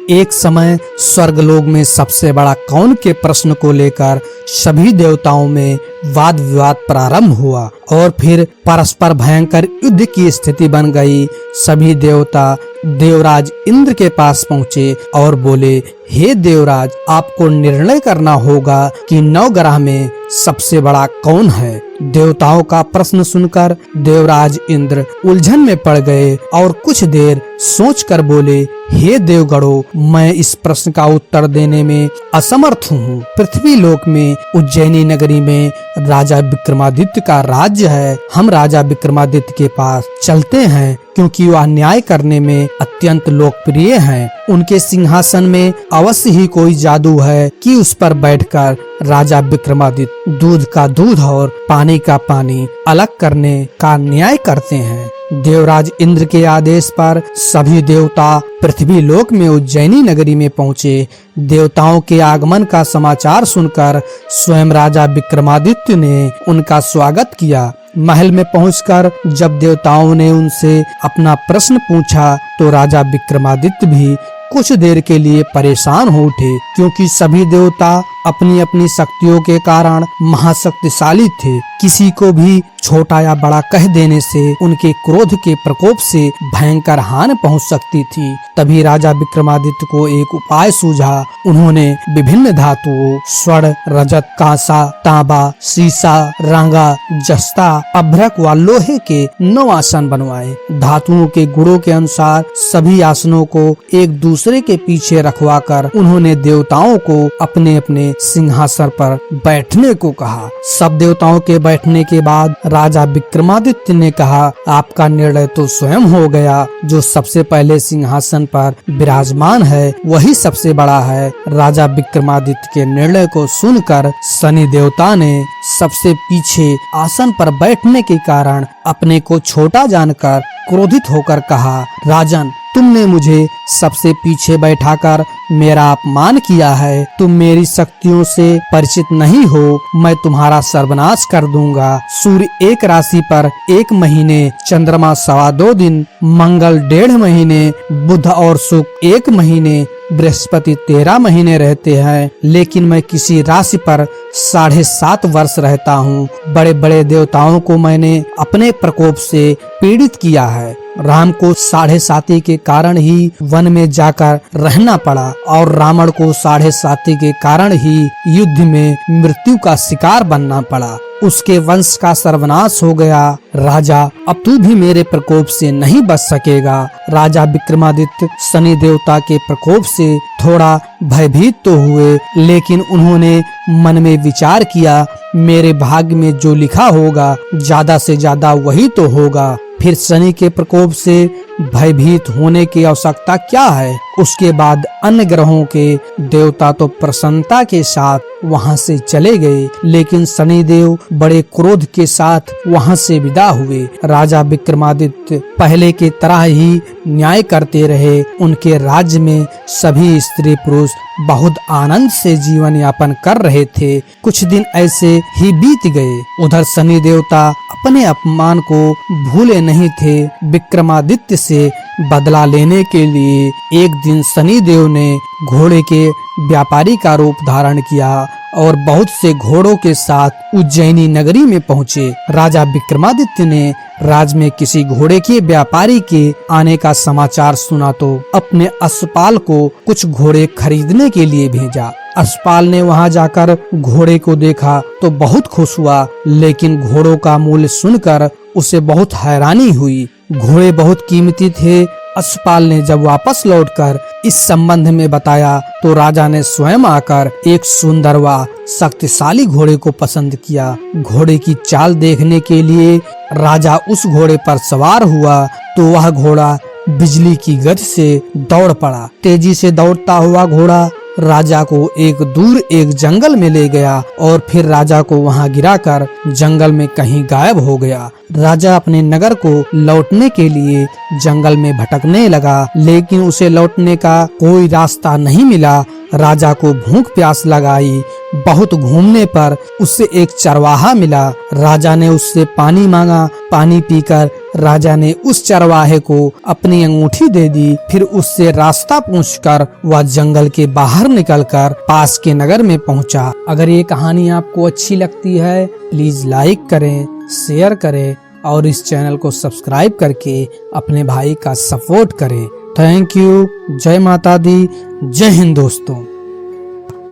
एक समय स्वर्गलोक में सबसे बड़ा कौन के प्रश्न को लेकर सभी देवताओं में वाद विवाद प्रारंभ हुआ और फिर परस्पर भयंकर युद्ध की स्थिति बन गई। सभी देवता देवराज इंद्र के पास पहुँचे और बोले, हे देवराज, आपको निर्णय करना होगा कि 9 ग्रह में सबसे बड़ा कौन है। देवताओं का प्रश्न सुनकर देवराज इंद्र उलझन में पड़ गए और कुछ देर सोचकर बोले, हे देवगणों, मैं इस प्रश्न का उत्तर देने में असमर्थ हूँ। पृथ्वी लोक में उज्जैनी नगरी में राजा विक्रमादित्य का राज्य है। हम राजा विक्रमादित्य के पास चलते हैं क्योंकि वह न्याय करने में अत्यंत लोकप्रिय हैं। उनके सिंहासन में अवश्य ही कोई जादू है कि उस पर बैठकर राजा विक्रमादित्य दूध का दूध और पानी का पानी अलग करने का न्याय करते हैं। देवराज इंद्र के आदेश पर सभी देवता पृथ्वी लोक में उज्जैनी नगरी में पहुँचे। देवताओं के आगमन का समाचार सुनकर स्वयं राजा विक्रमादित्य ने उनका स्वागत किया। महल में पहुंचकर जब देवताओं ने उनसे अपना प्रश्न पूछा तो राजा विक्रमादित्य भी कुछ देर के लिए परेशान हो उठे, क्योंकि सभी देवता अपनी अपनी शक्तियों के कारण महाशक्तिशाली थे। किसी को भी छोटा या बड़ा कह देने से उनके क्रोध के प्रकोप से भयंकर हानि पहुंच सकती थी। तभी राजा विक्रमादित्य को एक उपाय सूझा। उन्होंने विभिन्न धातुओं स्वर्ण, रजत, कांसा, तांबा, सीसा, रांगा, जस्ता, अभ्रक व लोहे के 9 आसन बनवाए। धातुओं के गुणों के अनुसार सभी आसनों को एक दूसरे के पीछे रखवाकर उन्होंने देवताओं को अपने अपने सिंहासन पर बैठने को कहा। सब देवताओं के बैठने के बाद राजा विक्रमादित्य ने कहा, आपका निर्णय तो स्वयं हो गया। जो सबसे पहले सिंहासन पर विराजमान है वही सबसे बड़ा है। राजा विक्रमादित्य के निर्णय को सुनकर शनि देवता ने सबसे पीछे आसन पर बैठने के कारण अपने को छोटा जानकर क्रोधित होकर कहा, राजन, तुमने मुझे सबसे पीछे बैठाकर मेरा अपमान किया है। तुम मेरी शक्तियों से परिचित नहीं हो। मैं तुम्हारा सर्वनाश कर दूंगा। सूर्य एक राशि पर 1 महीने, चंद्रमा 2.25 दिन, मंगल 1.5 महीने, बुध और शुक्र 1 महीने, बृहस्पति 13 महीने रहते हैं, लेकिन मैं किसी राशि पर 7.5 वर्ष रहता हूँ। बड़े बड़े देवताओं को मैंने अपने प्रकोप से पीड़ित किया है। राम को 7.5 के कारण ही वन में जाकर रहना पड़ा और रावण को 7.5 के कारण ही युद्ध में मृत्यु का शिकार बनना पड़ा। उसके वंश का सर्वनाश हो गया। राजा, अब तू भी मेरे प्रकोप से नहीं बच सकेगा। राजा विक्रमादित्य शनि देवता के प्रकोप से थोड़ा भयभीत तो हुए, लेकिन उन्होंने मन में विचार किया, मेरे भाग्य में जो लिखा होगा ज्यादा से ज्यादा वही तो होगा। फिर शनि के प्रकोप से भयभीत होने की आवश्यकता क्या है। उसके बाद अन्य ग्रहों के देवता तो प्रसन्नता के साथ वहां से चले गए, लेकिन शनिदेव बड़े क्रोध के साथ वहां से विदा हुए। राजा विक्रमादित्य पहले के तरह ही न्याय करते रहे। उनके राज्य में सभी स्त्री पुरुष बहुत आनंद से जीवन यापन कर रहे थे। कुछ दिन ऐसे ही बीत गए। उधर शनि देवता अपने अपमान को भूले नहीं थे। विक्रमादित्य से बदला लेने के लिए एक दिन शनिदेव ने घोड़े के व्यापारी का रूप धारण किया और बहुत से घोड़ों के साथ उज्जैनी नगरी में पहुँचे। राजा विक्रमादित्य ने राज में किसी घोड़े के व्यापारी के आने का समाचार सुना तो अपने अश्वपाल को कुछ घोड़े खरीदने के लिए भेजा। अश्वपाल ने वहां जाकर घोड़े को देखा तो बहुत खुश हुआ, लेकिन घोड़ों का मूल्य सुनकर उसे बहुत हैरानी हुई। घोड़े बहुत कीमती थे। अश्वपाल ने जब वापस लौटकर इस संबंध में बताया तो राजा ने स्वयं आकर एक सुंदर व शक्तिशाली घोड़े को पसंद किया। घोड़े की चाल देखने के लिए राजा उस घोड़े पर सवार हुआ तो वह घोड़ा बिजली की गति से दौड़ पड़ा। तेजी से दौड़ता हुआ घोड़ा राजा को दूर एक जंगल में ले गया और फिर राजा को वहां गिराकर जंगल में कहीं गायब हो गया। राजा अपने नगर को लौटने के लिए जंगल में भटकने लगा, लेकिन उसे लौटने का कोई रास्ता नहीं मिला। राजा को भूख प्यास लगाई। बहुत घूमने पर उससे एक चरवाहा मिला। राजा ने उससे पानी मांगा। पानी पीकर राजा ने उस चरवाहे को अपनी अंगूठी दे दी। फिर उससे रास्ता पूछकर वह जंगल के बाहर निकलकर पास के नगर में पहुंचा। अगर ये कहानी आपको अच्छी लगती है प्लीज लाइक करें, शेयर करें और इस चैनल को सब्सक्राइब करके अपने भाई का सपोर्ट करें। Thank you. जय माता दी, जय हिंद दोस्तों।